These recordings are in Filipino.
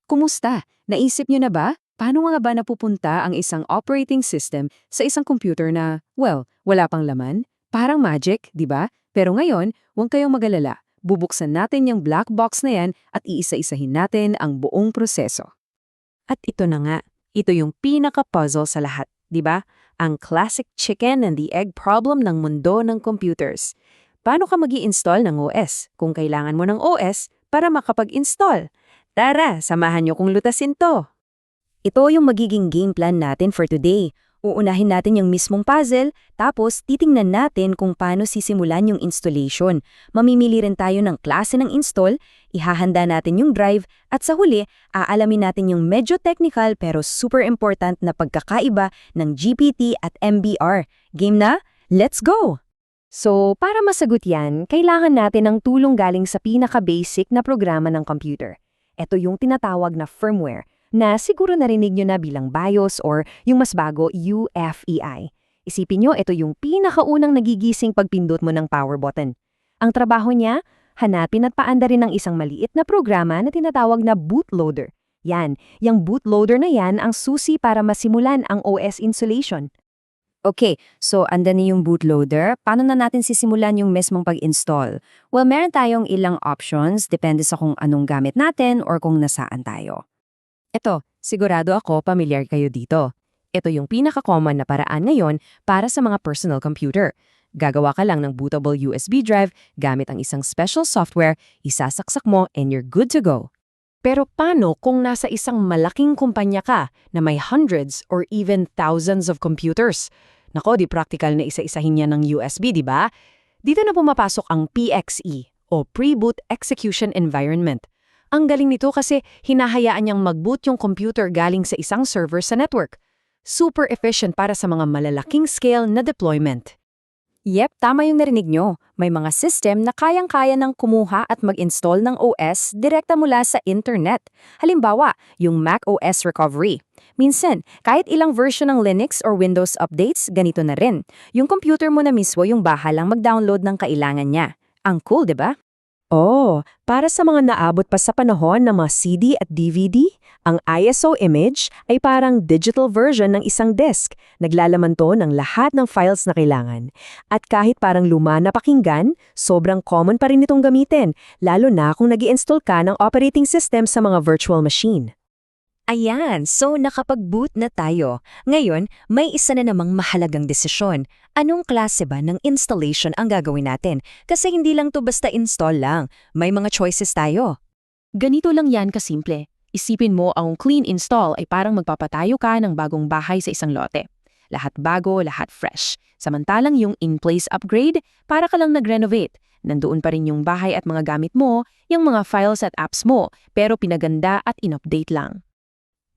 Kumusta? Naisip niyo na ba? Paano nga ba napupunta ang isang operating system sa isang computer na, well, wala pang laman? Parang magic, di ba? Pero ngayon, huwag kayong mag-alala. Bubuksan natin yung black box na yan at iisa-isahin natin ang buong proseso. At ito na nga, ito yung pinaka-puzzle sa lahat, di ba? Ang classic chicken and the egg problem ng mundo ng computers. Paano ka mag-i-install ng OS kung kailangan mo ng OS para makapag-install? Tara, samahan niyo kong lutasin to. Ito yung magiging game plan natin for today. Uunahin natin yung mismong puzzle, tapos titingnan natin kung paano sisimulan yung installation. Mamimili rin tayo ng klase ng install, ihahanda natin yung drive, at sa huli, aalamin natin yung medyo technical pero super important na pagkakaiba ng GPT at MBR. Game na? Let's go! So, para masagot yan, kailangan natin ng tulong galing sa pinaka-basic na programa ng computer. Ito yung tinatawag na firmware, na siguro narinig nyo na bilang BIOS or yung mas bago, UFEI. Isipin nyo, ito yung pinakaunang nagigising pagpindot mo ng power button. Ang trabaho niya, hanapin at paandarin ng isang maliit na programa na tinatawag na bootloader. Yan, yung bootloader na yan ang susi para masimulan ang OS installation. Okay, so andan na yung bootloader. Paano na natin sisimulan yung mismong pag-install? Well, meron tayong ilang options, depende sa kung anong gamit natin or kung nasaan tayo. Ito, sigurado ako pamilyar kayo dito. Ito yung pinaka-common na paraan ngayon para sa mga personal computer. Gagawa ka lang ng bootable USB drive gamit ang isang special software, isasaksak mo and you're good to go. Pero paano kung nasa isang malaking kumpanya ka na may hundreds or even thousands of computers? Nako, di practical na isa-isahin niya ng USB, di ba? Dito na pumapasok ang PXE o Pre-Boot Execution Environment. Ang galing nito kasi hinahayaan niyang mag-boot yung computer galing sa isang server sa network. Super efficient para sa mga malalaking scale na deployment. Yep, tama yung narinig nyo. May mga system na kayang-kaya ng kumuha at mag-install ng OS direkta mula sa internet. Halimbawa, yung Mac OS Recovery. Minsan, kahit ilang version ng Linux or Windows updates, ganito na rin. Yung computer mo na mismo yung bahalang mag-download ng kailangan niya. Ang cool, di ba? Oh, para sa mga naabot pa sa panahon ng mga CD at DVD, ang ISO image ay parang digital version ng isang disk. Naglalaman to ng lahat ng files na kailangan. At kahit parang luma na pakinggan, sobrang common pa rin itong gamitin, lalo na kung nag-i-install ka ng operating system sa mga virtual machine. Ayan, so nakapag-boot na tayo. Ngayon, may isa na namang mahalagang desisyon. Anong klase ba ng installation ang gagawin natin? Kasi hindi lang to basta install lang. May mga choices tayo. Ganito lang yan kasimple. Isipin mo ang clean install ay parang magpapatayo ka ng bagong bahay sa isang lote. Lahat bago, lahat fresh. Samantalang yung in-place upgrade, para ka lang nag-renovate. Nandoon pa rin yung bahay at mga gamit mo, yung mga files at apps mo, pero pinaganda at in-update lang.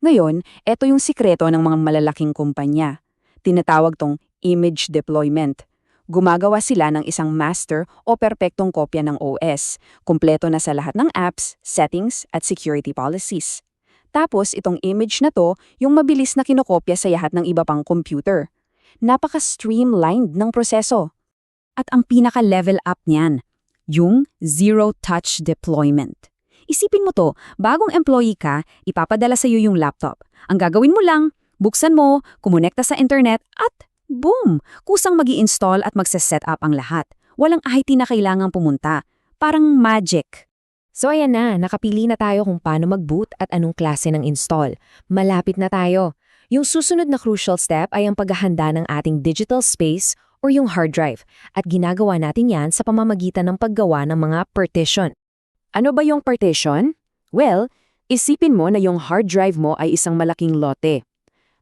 Ngayon, ito yung sikreto ng mga malalaking kumpanya. Tinatawag tong image deployment. Gumagawa sila ng isang master o perpektong kopya ng OS, kumpleto na sa lahat ng apps, settings, at security policies. Tapos itong image na to yung mabilis na kinokopya sa lahat ng iba pang computer. Napaka-streamlined ng proseso. At ang pinaka-level up niyan, yung zero-touch deployment. Isipin mo to, bagong employee ka, ipapadala sa iyo yung laptop. Ang gagawin mo lang, buksan mo, kumonekta sa internet, at boom! Kusang mag-i-install at magse-set up ang lahat. Walang IT na kailangang pumunta. Parang magic. So ayan na, nakapili na tayo kung paano mag-boot at anong klase ng install. Malapit na tayo. Yung susunod na crucial step ay ang paghahanda ng ating digital space or yung hard drive. At ginagawa natin yan sa pamamagitan ng paggawa ng mga partition. Ano ba yung partition? Well, isipin mo na yung hard drive mo ay isang malaking lote.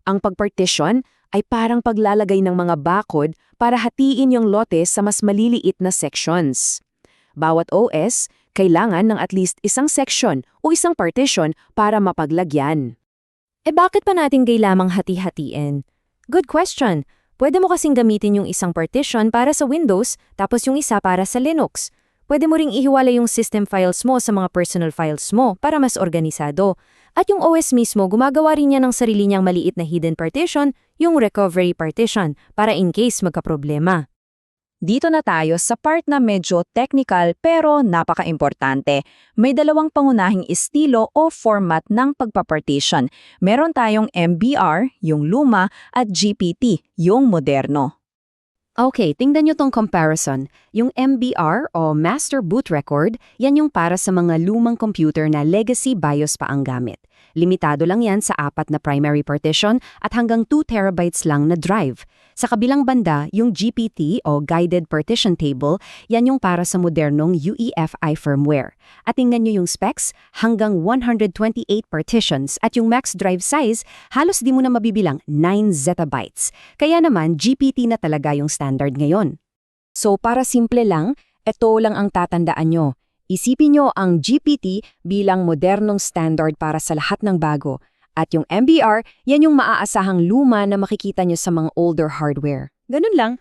Ang pagpartition ay parang paglalagay ng mga bakod para hatiin yung lote sa mas maliliit na sections. Bawat OS, kailangan ng at least isang section o isang partition para mapaglagyan. Bakit pa natin kailangang hati-hatiin? Good question. Pwede mo kasing gamitin yung isang partition para sa Windows tapos yung isa para sa Linux. Pwede mo ring ihiwalay yung system files mo sa mga personal files mo para mas organisado. At yung OS mismo, gumagawa rin niya ng sarili niyang maliit na hidden partition, yung recovery partition, para in case magkaproblema. Dito na tayo sa part na medyo technical pero napaka-importante. May dalawang pangunahing estilo o format ng pagpapartition. Meron tayong MBR, yung luma, at GPT, yung moderno. Okay, tingnan nyo tong comparison. Yung MBR o Master Boot Record, yan yung para sa mga lumang computer na legacy BIOS pa ang gamit. Limitado lang yan sa 4 na primary partition at hanggang 2 terabytes lang na drive. Sa kabilang banda, yung GPT o Guided Partition Table, yan yung para sa modernong UEFI firmware. At tingnan nyo yung specs, hanggang 128 partitions at yung max drive size, halos di mo na mabibilang 9 zettabytes. Kaya naman, GPT na talaga yung standard ngayon. So para simple lang, ito lang ang tatandaan nyo. Isipin nyo ang GPT bilang modernong standard para sa lahat ng bago. At yung MBR, yan yung maaasahang luma na makikita nyo sa mga older hardware. Ganun lang.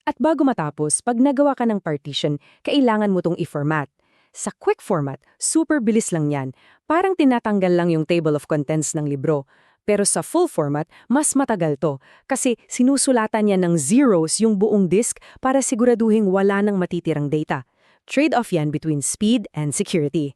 At bago matapos, pag nagawa ka ng partition, kailangan mo tong i-format. Sa quick format, super bilis lang yan. Parang tinatanggal lang yung table of contents ng libro. Pero sa full format, mas matagal to. Kasi sinusulatan niya ng zeros yung buong disk para siguraduhin wala nang matitirang data. Trade-off yan between speed and security.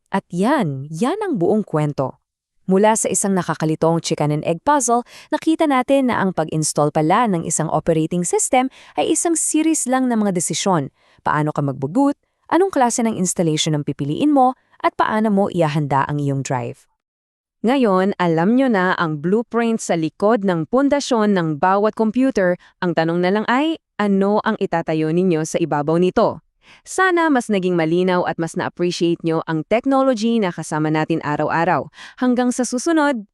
At yan ang buong kwento. Mula sa isang nakakalitong chicken and egg puzzle, nakita natin na ang pag-install pala ng isang operating system ay isang series lang ng mga desisyon. Paano ka magbugut, anong klase ng installation ang pipiliin mo, at paano mo ihahanda ang iyong drive. Ngayon, alam nyo na ang blueprint sa likod ng pundasyon ng bawat computer. Ang tanong na lang ay, ano ang itatayo ninyo sa ibabaw nito? Sana mas naging malinaw at mas na-appreciate nyo ang technology na kasama natin araw-araw. Hanggang sa susunod!